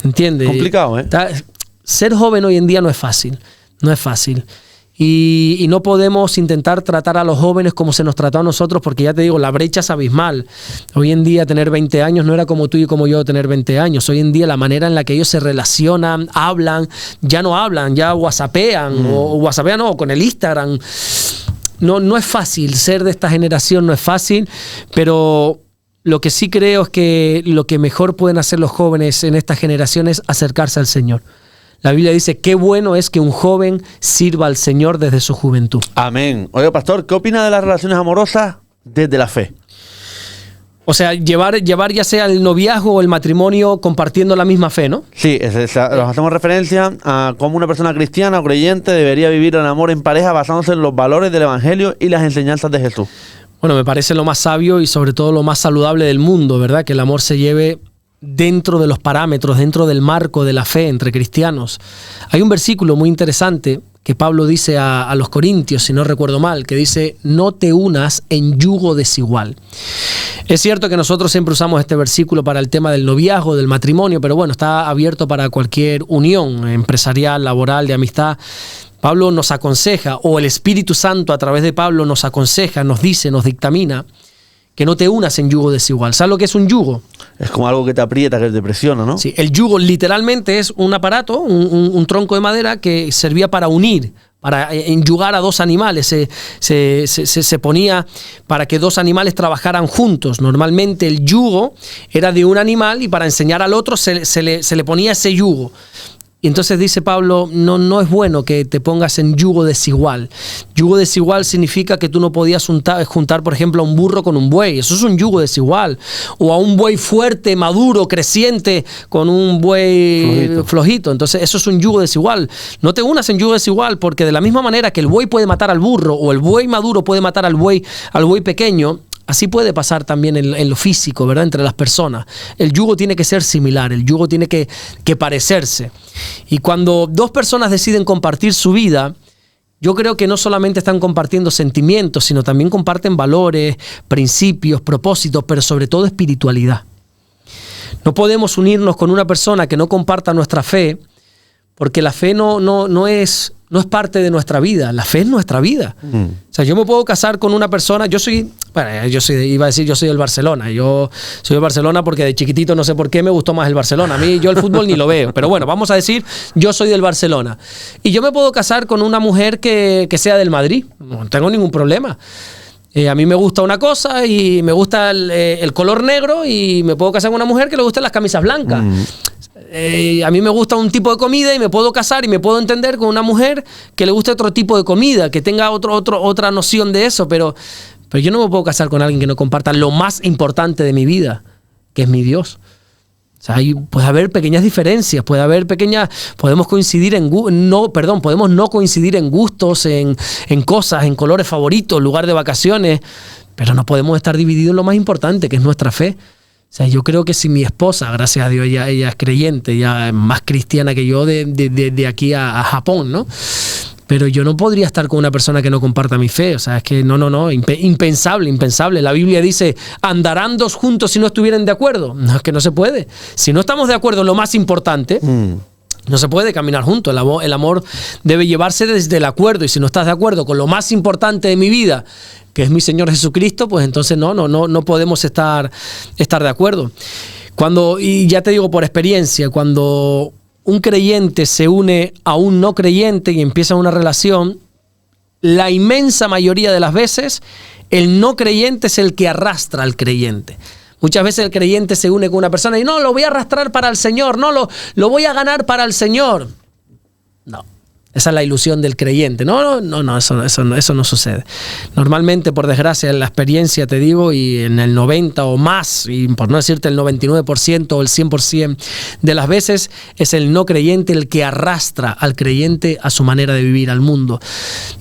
[SPEAKER 3] ¿Entiendes?
[SPEAKER 2] Complicado, ¿eh?
[SPEAKER 3] Ser joven hoy en día no es fácil. No es fácil. Y no podemos intentar tratar a los jóvenes como se nos trató a nosotros, porque ya te digo, la brecha es abismal. Hoy en día tener 20 años no era como tú y como yo tener 20 años. Hoy en día la manera en la que ellos se relacionan, hablan, ya no hablan, ya whatsappean, o whatsappean no, con el Instagram. No es fácil, ser de esta generación no es fácil, pero lo que sí creo es que lo que mejor pueden hacer los jóvenes en esta generación es acercarse al Señor. La Biblia dice, qué bueno es que un joven sirva al Señor desde su juventud.
[SPEAKER 2] Amén. Oye, pastor, ¿qué opina de las relaciones amorosas desde la fe?
[SPEAKER 3] O sea, llevar ya sea el noviazgo o el matrimonio compartiendo la misma fe, ¿no?
[SPEAKER 2] Sí, nos hacemos referencia a cómo una persona cristiana o creyente debería vivir el amor en pareja basándose en los valores del Evangelio y las enseñanzas de Jesús. Bueno,
[SPEAKER 3] me parece lo más sabio y sobre todo lo más saludable del mundo, ¿verdad? Que el amor se lleve dentro de los parámetros, dentro del marco de la fe entre cristianos. Hay un versículo muy interesante que Pablo dice a los corintios, si no recuerdo mal, que dice, no te unas en yugo desigual. Es cierto que nosotros siempre usamos este versículo para el tema del noviazgo, del matrimonio, pero bueno, está abierto para cualquier unión empresarial, laboral, de amistad. Pablo nos aconseja, o el Espíritu Santo a través de Pablo nos aconseja, nos dice, nos dictamina, que no te unas en yugo desigual. ¿Sabes lo que es un yugo?
[SPEAKER 2] Es como algo que te aprieta, que te presiona, ¿no?
[SPEAKER 3] Sí, el yugo literalmente es un aparato, un tronco de madera que servía para unir, para enyugar a dos animales. Se ponía para que dos animales trabajaran juntos. Normalmente el yugo era de un animal y para enseñar al otro se le ponía ese yugo. Y entonces dice Pablo, no es bueno que te pongas en yugo desigual. Yugo desigual significa que tú no podías juntar, por ejemplo, a un burro con un buey. Eso es un yugo desigual. O a un buey fuerte, maduro, creciente, con un buey flojito. Entonces eso es un yugo desigual. No te unas en yugo desigual, porque de la misma manera que el buey puede matar al burro o el buey maduro puede matar al buey pequeño, así puede pasar también en lo físico, ¿verdad? Entre las personas. El yugo tiene que ser similar, el yugo tiene que parecerse. Y cuando dos personas deciden compartir su vida, yo creo que no solamente están compartiendo sentimientos, sino también comparten valores, principios, propósitos, pero sobre todo espiritualidad. No podemos unirnos con una persona que no comparta nuestra fe, porque la fe no es parte de nuestra vida. La fe es nuestra vida. O sea, yo me puedo casar con una persona. Yo soy del Barcelona. Yo soy del Barcelona porque de chiquitito no sé por qué me gustó más el Barcelona. A mí yo el fútbol ni lo veo. Pero bueno, vamos a decir, yo soy del Barcelona. Y yo me puedo casar con una mujer que sea del Madrid. No tengo ningún problema. A mí me gusta una cosa y me gusta el color negro y me puedo casar con una mujer que le gustan las camisas blancas. A mí me gusta un tipo de comida y me puedo casar y me puedo entender con una mujer que le guste otro tipo de comida, que tenga otra noción de eso, pero yo no me puedo casar con alguien que no comparta lo más importante de mi vida, que es mi Dios. O sea, puede haber pequeñas diferencias, podemos podemos no coincidir en gustos, en cosas, en colores favoritos, lugar de vacaciones, pero no podemos estar divididos en lo más importante, que es nuestra fe. O sea, yo creo que si mi esposa, gracias a Dios, ella es creyente, ella es más cristiana que yo de aquí a Japón, ¿no? pero yo no podría estar con una persona que no comparta mi fe. O sea, es que no, impensable. La Biblia dice, ¿andarán dos juntos si no estuvieran de acuerdo? No, es que no se puede. Si no estamos de acuerdo en lo más importante, no se puede caminar juntos. El amor debe llevarse desde el acuerdo, y si no estás de acuerdo con lo más importante de mi vida, que es mi Señor Jesucristo, pues entonces no podemos estar de acuerdo. Y ya te digo por experiencia, cuando un creyente se une a un no creyente y empieza una relación, la inmensa mayoría de las veces el no creyente es el que arrastra al creyente. Muchas veces el creyente se une con una persona y no, lo voy a arrastrar para el Señor, no, lo voy a ganar para el Señor. No. Esa es la ilusión del creyente. No, eso no sucede. Normalmente, por desgracia, en la experiencia, te digo, y en el 90 o más, y por no decirte el 99% o el 100% de las veces, es el no creyente el que arrastra al creyente a su manera de vivir, al mundo.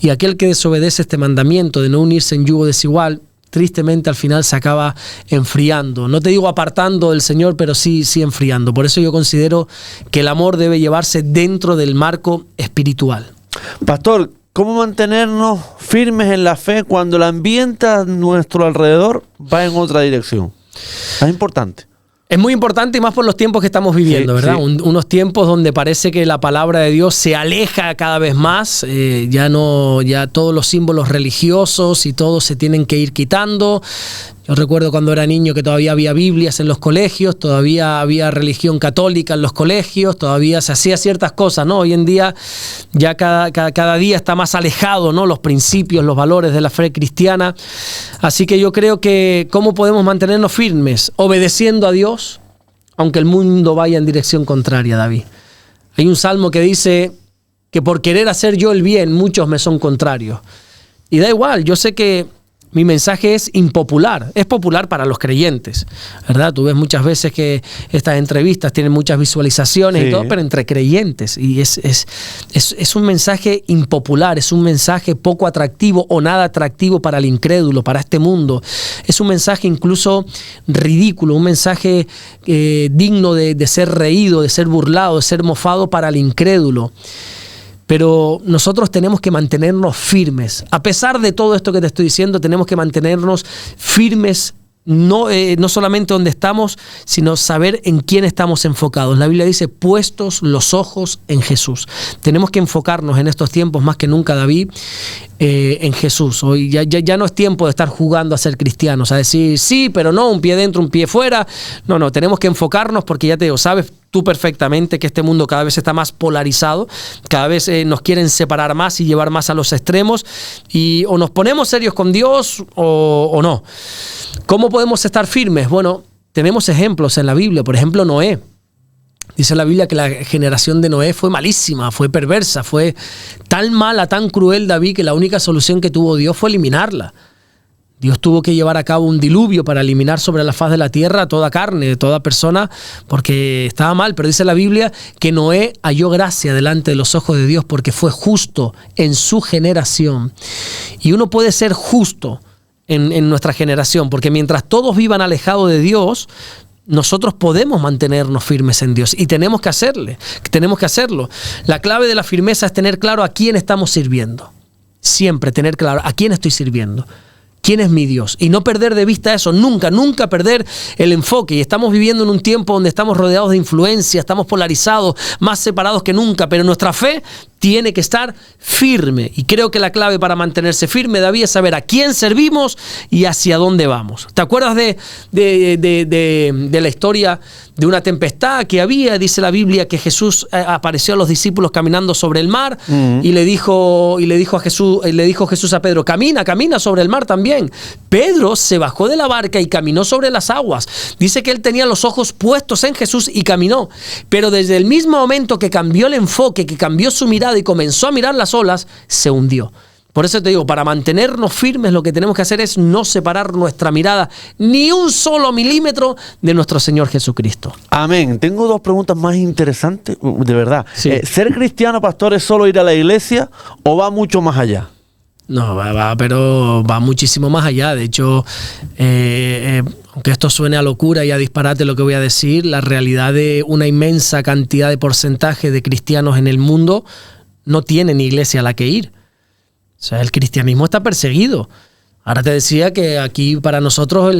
[SPEAKER 3] Y aquel que desobedece este mandamiento de no unirse en yugo desigual, tristemente al final se acaba enfriando. No te digo apartando del Señor, pero sí enfriando. Por eso yo considero que el amor debe llevarse dentro del marco espiritual.
[SPEAKER 2] Pastor, ¿cómo mantenernos firmes en la fe cuando el ambiente a nuestro alrededor va en otra dirección? Es importante.
[SPEAKER 3] Es muy importante, y más por los tiempos que estamos viviendo,
[SPEAKER 2] sí,
[SPEAKER 3] ¿verdad?
[SPEAKER 2] Sí.
[SPEAKER 3] Unos tiempos donde parece que la palabra de Dios se aleja cada vez más, ya todos los símbolos religiosos y todo se tienen que ir quitando. Yo recuerdo cuando era niño que todavía había Biblias en los colegios, todavía había religión católica en los colegios, todavía se hacía ciertas cosas, ¿no? Hoy en día ya cada día está más alejado, ¿no? Los principios, los valores de la fe cristiana. Así que yo creo que ¿cómo podemos mantenernos firmes? Obedeciendo a Dios, aunque el mundo vaya en dirección contraria, David. Hay un salmo que dice que por querer hacer yo el bien, muchos me son contrarios. Y da igual, yo sé que mi mensaje es impopular, es popular para los creyentes, ¿verdad? Tú ves muchas veces que estas entrevistas tienen muchas visualizaciones y todo, pero entre creyentes. Y es un mensaje impopular, es un mensaje poco atractivo o nada atractivo para el incrédulo, para este mundo. Es un mensaje incluso ridículo, un mensaje digno de ser reído, de ser burlado, de ser mofado para el incrédulo. Pero nosotros tenemos que mantenernos firmes. A pesar de todo esto que te estoy diciendo, tenemos que mantenernos firmes, no solamente donde estamos, sino saber en quién estamos enfocados. La Biblia dice, puestos los ojos en Jesús. Tenemos que enfocarnos en estos tiempos más que nunca, David, en Jesús. Hoy ya no es tiempo de estar jugando a ser cristianos, a decir sí, pero no, un pie dentro, un pie fuera. No, tenemos que enfocarnos porque ya te digo, sabes tú perfectamente que este mundo cada vez está más polarizado, cada vez nos quieren separar más y llevar más a los extremos, y o nos ponemos serios con Dios o no. ¿Cómo podemos estar firmes? Bueno, tenemos ejemplos en la Biblia, por ejemplo Noé. Dice la Biblia que la generación de Noé fue malísima, fue perversa, fue tan mala, tan cruel, David, que la única solución que tuvo Dios fue eliminarla. Dios tuvo que llevar a cabo un diluvio para eliminar sobre la faz de la tierra toda carne, toda persona, porque estaba mal. Pero dice la Biblia que Noé halló gracia delante de los ojos de Dios porque fue justo en su generación. Y uno puede ser justo en nuestra generación, porque mientras todos vivan alejados de Dios, nosotros podemos mantenernos firmes en Dios y tenemos que hacerlo. La clave de la firmeza es tener claro a quién estamos sirviendo. Siempre tener claro a quién estoy sirviendo. ¿Quién es mi Dios? Y no perder de vista eso, nunca perder el enfoque. Y estamos viviendo en un tiempo donde estamos rodeados de influencia, estamos polarizados, más separados que nunca, pero nuestra fe tiene que estar firme. Y creo que la clave para mantenerse firme, David, es saber a quién servimos y hacia dónde vamos. ¿Te acuerdas de la historia de una tempestad que había? Dice la Biblia que Jesús apareció a los discípulos caminando sobre el mar y le dijo Jesús a Pedro, camina sobre el mar también. Pedro se bajó de la barca y caminó sobre las aguas. Dice que él tenía los ojos puestos en Jesús y caminó. Pero desde el mismo momento que cambió el enfoque, que cambió su mirada y comenzó a mirar las olas, se hundió. Por eso te digo, para mantenernos firmes lo que tenemos que hacer es no separar nuestra mirada ni un solo milímetro de nuestro Señor Jesucristo.
[SPEAKER 2] Amén. Tengo dos preguntas más interesantes, de verdad.
[SPEAKER 3] Sí.
[SPEAKER 2] ¿Ser cristiano, pastor, es solo ir a la iglesia o va mucho más allá?
[SPEAKER 3] No, pero va muchísimo más allá. De hecho, aunque esto suene a locura y a disparate lo que voy a decir, la realidad de una inmensa cantidad de porcentaje de cristianos en el mundo no tienen iglesia a la que ir. O sea, el cristianismo está perseguido. Ahora te decía que aquí para nosotros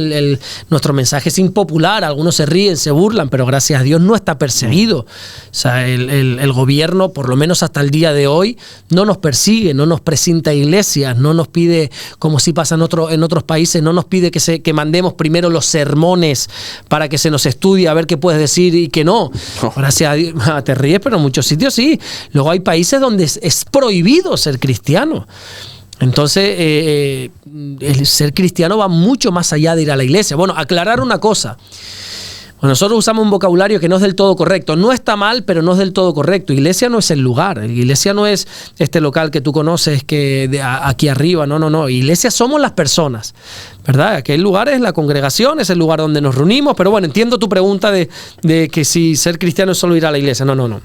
[SPEAKER 3] nuestro mensaje es impopular, algunos se ríen, se burlan, pero gracias a Dios no está perseguido. O sea, el gobierno, por lo menos hasta el día de hoy, no nos persigue, no nos presenta iglesias, no nos pide, como sí pasa en otros países, no nos pide que mandemos primero los sermones para que se nos estudie a ver qué puedes decir y qué no. Gracias a Dios, te ríes, pero en muchos sitios sí. Luego hay países donde es prohibido ser cristiano. Entonces, el ser cristiano va mucho más allá de ir a la iglesia. Bueno, aclarar una cosa. Bueno, nosotros usamos un vocabulario que no es del todo correcto. No está mal, pero no es del todo correcto. Iglesia no es el lugar. Iglesia no es este local que tú conoces aquí arriba. No. Iglesia somos las personas, ¿verdad? Aquel lugar es la congregación, es el lugar donde nos reunimos. Pero bueno, entiendo tu pregunta de que si ser cristiano es solo ir a la iglesia. No.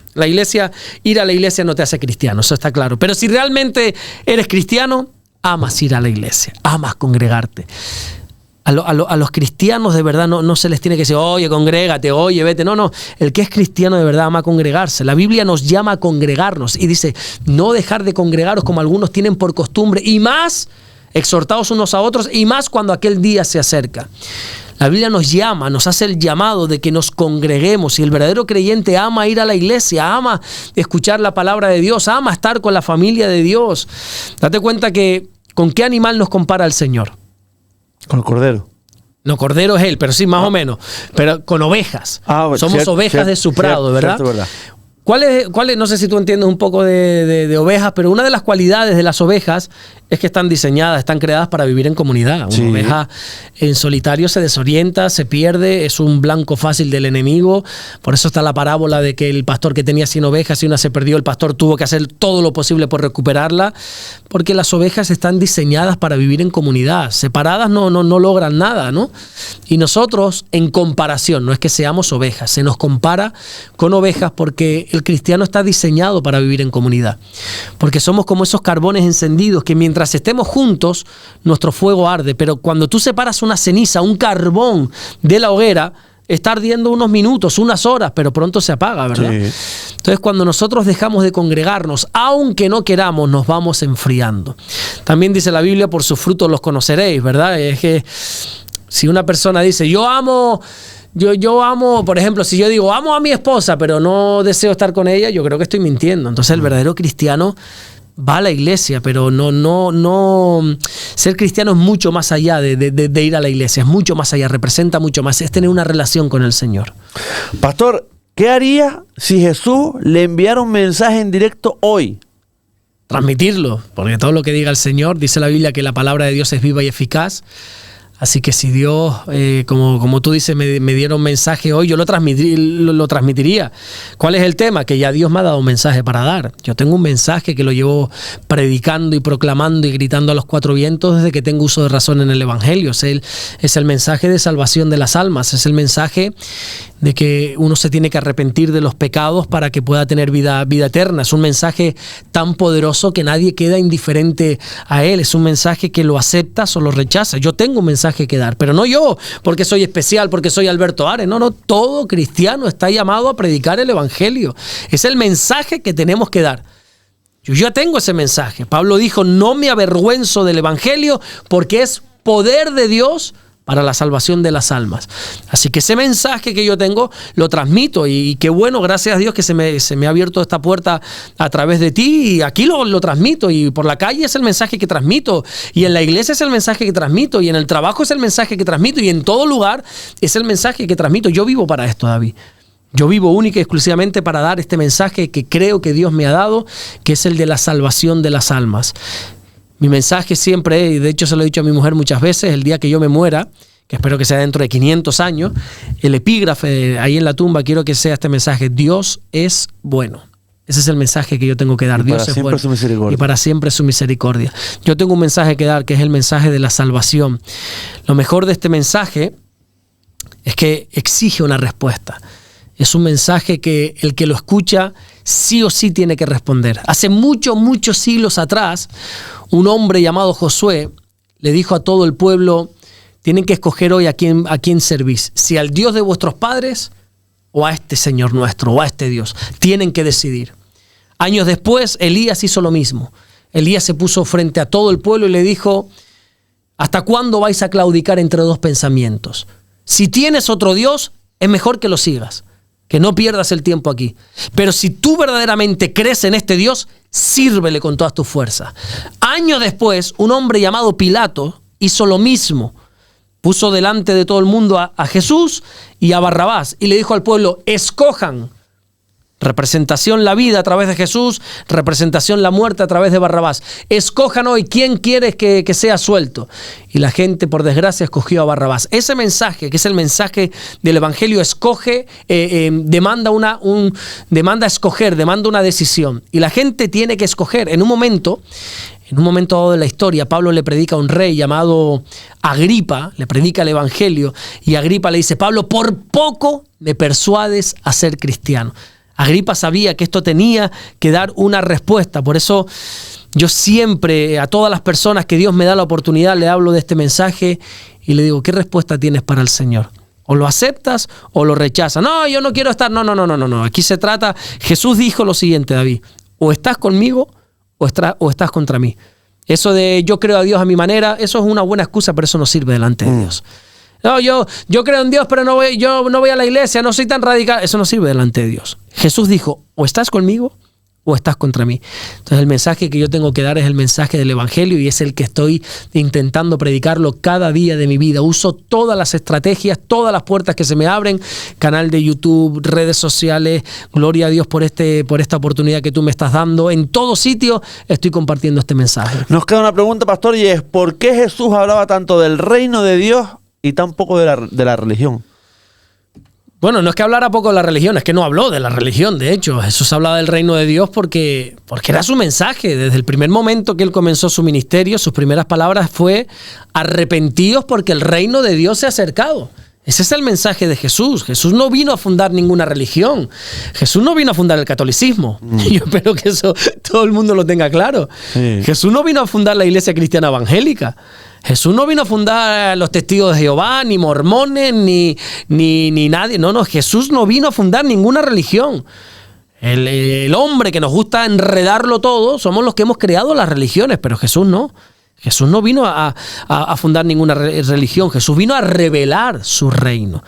[SPEAKER 3] Ir a la iglesia no te hace cristiano, eso está claro. Pero si realmente eres cristiano, amas ir a la iglesia, amas congregarte. A los cristianos de verdad no se les tiene que decir, oye, congrégate, oye, vete. No. El que es cristiano de verdad ama congregarse. La Biblia nos llama a congregarnos y dice, no dejar de congregaros como algunos tienen por costumbre, y más exhortados unos a otros, y más cuando aquel día se acerca. La Biblia nos llama, nos hace el llamado de que nos congreguemos, y el verdadero creyente ama ir a la iglesia, ama escuchar la palabra de Dios, ama estar con la familia de Dios. Date cuenta que ¿con qué animal nos compara el Señor?
[SPEAKER 2] Con el cordero.
[SPEAKER 3] No, cordero es él, pero sí, más o menos. Pero con ovejas.
[SPEAKER 2] Bueno,
[SPEAKER 3] somos ovejas de su prado, ¿verdad?
[SPEAKER 2] Verdad.
[SPEAKER 3] ¿Cuál es? No sé si tú entiendes un poco de ovejas, pero una de las cualidades de las ovejas es que están diseñadas, están creadas para vivir en comunidad. Una oveja en solitario se desorienta, se pierde, es un blanco fácil del enemigo. Por eso está la parábola de que el pastor que tenía 100 ovejas y una se perdió, el pastor tuvo que hacer todo lo posible por recuperarla, porque las ovejas están diseñadas para vivir en comunidad. Separadas no logran nada, ¿no? Y nosotros, en comparación, no es que seamos ovejas, se nos compara con ovejas porque el cristiano está diseñado para vivir en comunidad. Porque somos como esos carbones encendidos que mientras estemos juntos, nuestro fuego arde. Pero cuando tú separas una ceniza, un carbón de la hoguera, está ardiendo unos minutos, unas horas, pero pronto se apaga, ¿verdad? Sí. Entonces, cuando nosotros dejamos de congregarnos, aunque no queramos, nos vamos enfriando. También dice la Biblia, por sus frutos los conoceréis, ¿verdad? Es que si una persona dice, yo amo, por ejemplo, si yo digo, amo a mi esposa, pero no deseo estar con ella, yo creo que estoy mintiendo. Entonces, el verdadero cristiano va a la iglesia, pero no ser cristiano es mucho más allá de ir a la iglesia, es mucho más allá, representa mucho más, es tener una relación con el Señor.
[SPEAKER 2] Pastor, ¿qué haría si Jesús le enviara un mensaje en directo hoy?
[SPEAKER 3] Transmitirlo, porque todo lo que diga el Señor, dice la Biblia que la palabra de Dios es viva y eficaz. Así que si Dios, como tú dices, me diera un mensaje hoy, yo lo transmitiría. ¿Cuál es el tema? Que ya Dios me ha dado un mensaje para dar. Yo tengo un mensaje que lo llevo predicando y proclamando y gritando a los cuatro vientos desde que tengo uso de razón en el Evangelio. Es el mensaje de salvación de las almas. Es el mensaje de que uno se tiene que arrepentir de los pecados para que pueda tener vida eterna. Es un mensaje tan poderoso que nadie queda indiferente a él. Es un mensaje que lo aceptas o lo rechazas. Yo tengo un mensaje que dar, pero no yo, porque soy especial, porque soy Alberto Ares. No, todo cristiano está llamado a predicar el Evangelio. Es el mensaje que tenemos que dar. Yo ya tengo ese mensaje. Pablo dijo, no me avergüenzo del Evangelio porque es poder de Dios para la salvación de las almas. Así que ese mensaje que yo tengo lo transmito y qué bueno, gracias a Dios que se me ha abierto esta puerta a través de ti y aquí lo transmito y por la calle es el mensaje que transmito y en la iglesia es el mensaje que transmito y en el trabajo es el mensaje que transmito y en todo lugar es el mensaje que transmito. Yo vivo para esto, David. Yo vivo única y exclusivamente para dar este mensaje que creo que Dios me ha dado, que es el de la salvación de las almas. Mi mensaje siempre, y de hecho se lo he dicho a mi mujer muchas veces, el día que yo me muera, que espero que sea dentro de 500 años, el epígrafe ahí en la tumba quiero que sea este mensaje: Dios es bueno. Ese es el mensaje que yo tengo que dar. Dios es bueno. Su misericordia. Y para siempre su misericordia. Yo tengo un mensaje que dar, que es el mensaje de la salvación. Lo mejor de este mensaje es que exige una respuesta. Es un mensaje que el que lo escucha sí o sí tiene que responder. Hace muchos siglos atrás, un hombre llamado Josué le dijo a todo el pueblo: tienen que escoger hoy a quién servís, si al Dios de vuestros padres o a este Señor nuestro, o a este Dios. Tienen que decidir. Años después, Elías hizo lo mismo. Elías se puso frente a todo el pueblo y le dijo: ¿hasta cuándo vais a claudicar entre dos pensamientos? Si tienes otro Dios, es mejor que lo sigas, que no pierdas el tiempo aquí. Pero si tú verdaderamente crees en este Dios, sírvele con todas tus fuerzas. Años después, un hombre llamado Pilato hizo lo mismo. Puso delante de todo el mundo a Jesús y a Barrabás y le dijo al pueblo: escojan. Representación la vida a través de Jesús, representación la muerte a través de Barrabás. Escojan hoy quién quieres que sea suelto. Y la gente, por desgracia, escogió a Barrabás. Ese mensaje, que es el mensaje del Evangelio, escoge, demanda escoger, demanda una decisión. Y la gente tiene que escoger. En un momento dado de la historia, Pablo le predica a un rey llamado Agripa, le predica el Evangelio, y Agripa le dice: Pablo, por poco me persuades a ser cristiano. Agripa sabía que esto tenía que dar una respuesta. Por eso yo siempre, a todas las personas que Dios me da la oportunidad, le hablo de este mensaje y le digo: ¿qué respuesta tienes para el Señor? O lo aceptas o lo rechazas. No, yo no quiero estar. No. Aquí se trata, Jesús dijo lo siguiente, David: o estás conmigo o estás contra mí. Eso de yo creo a Dios a mi manera, eso es una buena excusa, pero eso no sirve delante de Dios. No, yo creo en Dios, pero yo no voy a la iglesia, no soy tan radical. Eso no sirve delante de Dios. Jesús dijo: o estás conmigo o estás contra mí. Entonces el mensaje que yo tengo que dar es el mensaje del Evangelio, y es el que estoy intentando predicarlo cada día de mi vida. Uso todas las estrategias, todas las puertas que se me abren: canal de YouTube, redes sociales. Gloria a Dios por esta oportunidad que tú me estás dando. En todo sitio estoy compartiendo este mensaje.
[SPEAKER 2] Nos queda una pregunta, pastor, y es: ¿por qué Jesús hablaba tanto del reino de Dios y tan poco de la religión?
[SPEAKER 3] Bueno, no es que hablara poco de la religión, es que no habló de la religión. De hecho, Jesús hablaba del reino de Dios porque era su mensaje. Desde el primer momento que él comenzó su ministerio, sus primeras palabras fue: arrepentidos porque el reino de Dios se ha acercado. Ese es el mensaje de Jesús. Jesús no vino a fundar ninguna religión. Jesús no vino a fundar el catolicismo. Yo espero que eso todo el mundo lo tenga claro. Sí. Jesús no vino a fundar la iglesia cristiana evangélica. Jesús no vino a fundar los testigos de Jehová, ni mormones, ni nadie. No, Jesús no vino a fundar ninguna religión. El hombre que nos gusta enredarlo todo somos los que hemos creado las religiones, pero Jesús no. Jesús no vino a fundar ninguna religión. Jesús vino a revelar su reino.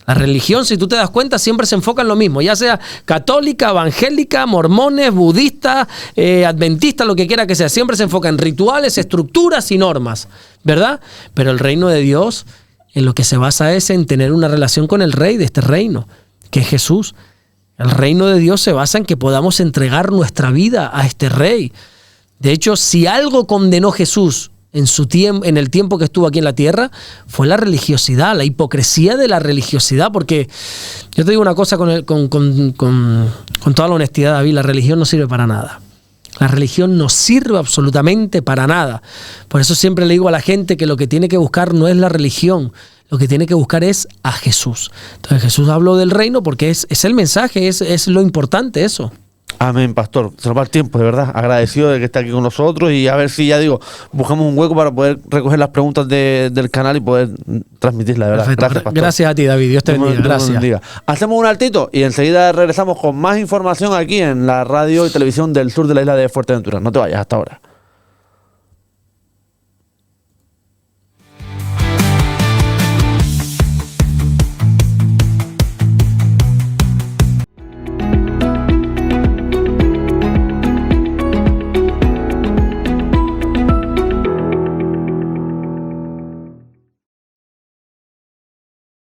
[SPEAKER 3] La religión, si tú te das cuenta, siempre se enfoca en lo mismo, ya sea católica, evangélica, mormones, budistas, adventistas, lo que quiera que sea. Siempre se enfoca en rituales, estructuras y normas, ¿verdad? Pero el reino de Dios, en lo que se basa es en tener una relación con el rey de este reino, que es Jesús. El reino de Dios se basa en que podamos entregar nuestra vida a este rey. De hecho, si algo condenó Jesús en el tiempo que estuvo aquí en la tierra, fue la religiosidad, la hipocresía de la religiosidad. Porque yo te digo una cosa con toda la honestidad, David: la religión no sirve para nada. La religión no sirve absolutamente para nada. Por eso siempre le digo a la gente que lo que tiene que buscar no es la religión, lo que tiene que buscar es a Jesús. Entonces Jesús habló del reino porque es el mensaje, es lo importante eso.
[SPEAKER 2] Amén, pastor. Se nos va el tiempo, de verdad. Agradecido de que esté aquí con nosotros, y a ver si, ya digo, buscamos un hueco para poder recoger las preguntas del canal y poder transmitirlas, de verdad.
[SPEAKER 3] Perfecto.
[SPEAKER 2] Gracias, pastor.
[SPEAKER 3] Gracias a ti, David. Dios te bendiga. Gracias.
[SPEAKER 2] Hacemos un altito y enseguida regresamos con más información aquí en la radio y televisión del sur de la isla de Fuerteventura. No te vayas, hasta ahora.